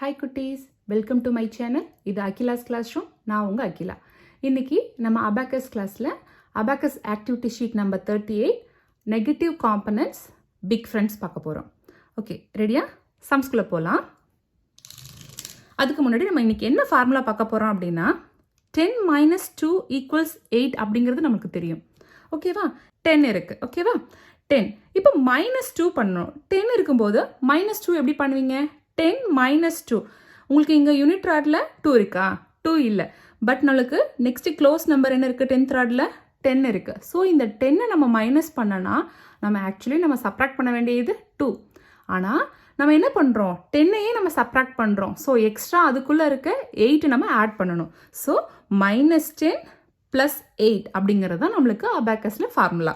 Hi குட்டீஸ், welcome to my channel. இது Akila's class room. நான் உங்கள் அகிலா. இன்றைக்கி நம்ம அபாக்கஸ் கிளாஸில் abacus activity sheet number 38 negative components big friends பார்க்க போகிறோம். ஓகே, ரெடியா? சம்ஸ்குள்ளே போகலாம். அதுக்கு முன்னாடி நம்ம இன்றைக்கி என்ன ஃபார்முலா பார்க்க போகிறோம் அப்படின்னா 10 - 2 = 8 அப்படிங்கிறது நமக்கு தெரியும். ஓகேவா? 10 இருக்குது. ஓகேவா? 10. இப்போ -2 பண்ணணும். 10 இருக்கும்போது -2 எப்படி பண்ணுவீங்க? 10 - 2. உங்களுக்கு இங்கே யூனிட் ராடில் 2 இருக்கா? 2 இல்லை. பட் நம்மளுக்கு நெக்ஸ்ட் க்ளோஸ் நம்பர் என்ன இருக்குது? 10th ராடில் 10 இருக்குது. ஸோ இந்த 10 நம்ம மைனஸ் பண்ணனா நம்ம ஆக்சுவலி நம்ம சப்ராக்ட் பண்ண வேண்டியது 2. ஆனால் நம்ம என்ன பண்ணுறோம்? 10ஐயே நம்ம சப்ராக்ட் பண்ணுறோம். ஸோ எக்ஸ்ட்ரா அதுக்குள்ளே இருக்க 8 நம்ம ஆட் பண்ணணும். ஸோ -10 + 8 அப்படிங்கிறது தான் நம்மளுக்கு அபாக்கஸில் ஃபார்முலா.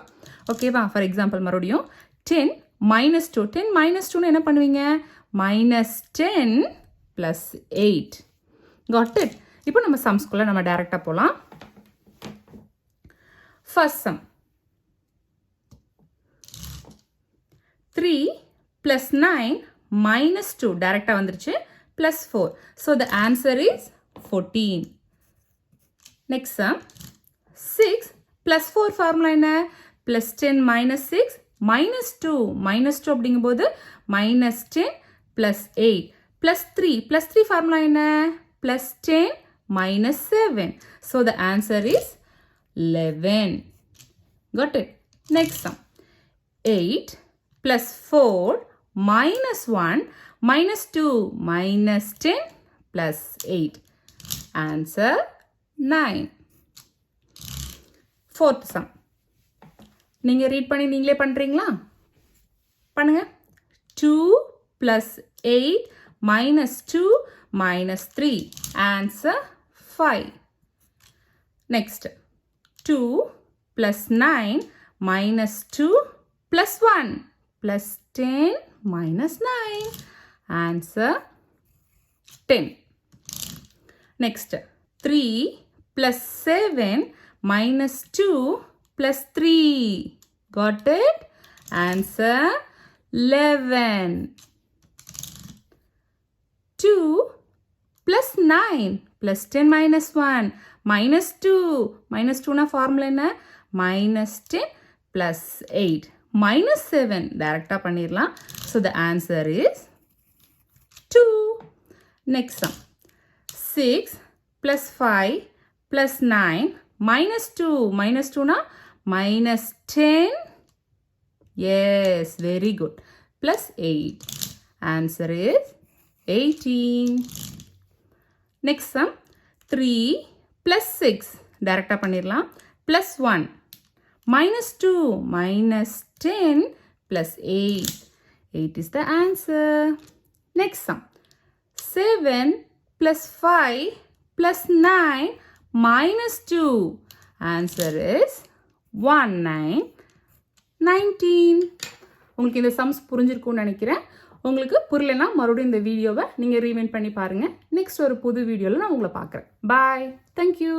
ஓகேவா? ஃபார் எக்ஸாம்பிள் மறுபடியும் 10 - 2. 10 - 2ன்னு என்ன பண்ணுவீங்க? -10 + 8. Got it? இப்போ நம்ம சம்ஸ்குள்ள நம்ம டைரக்டா போலாம். ஃபர்ஸ்ட் சம் 3 + 9 - 2 டைரக்டா வந்துருச்சு +4. So the answer is 14. Next sum 6 + 4 formula என்ன? +10 - 6 -2. -2 அப்படிங்கும்போது -10 + 8 +3. +3 ஃபார்முலா என்ன? +10 - 7. So the answer is 11. Got it? Next sum 8 + 4 - 1 -2 -10 + 8. Answer 9. Fourth sum. நீங்க ரீட் பண்ணி நீங்களே பண்றீங்களா? பண்ணுங்க. 2 + 8 - 2 - 3. Answer 5. Next 2 + 9 - 2 + 1 + 10 - 9. Answer 10. Next 3 + 7 - 2 + 3. Got it? Answer 11. 2 + 9 + 10 - 1 -2. -2னா formula என்ன? -10 + 8 -7 டைரக்டா பண்ணிரலாம். So the answer is 2. Next sum 6 + 5 + 9 -2. -2னா -10. Yes, very good. +8. Answer is 18. Next sum 3 + 6 டைரக்டா பண்ணிரலாம் +1 -2 -10 + 8. 8 is the answer. Next sum 7 + 5 + 9 -2. Answer is 19. 19. உங்களுக்கு இந்த சம்ஸ் புரிஞ்சிருக்கும்னு நினைக்கிறேன். உங்களுக்கு புரியலனா மறுபடியும் இந்த வீடியோவை நீங்கள் ரீவைண்ட் பண்ணி பாருங்கள். நெக்ஸ்ட் ஒரு புது வீடியோவில் நான் உங்களை பார்க்குறேன். பாய். தேங்க்யூ.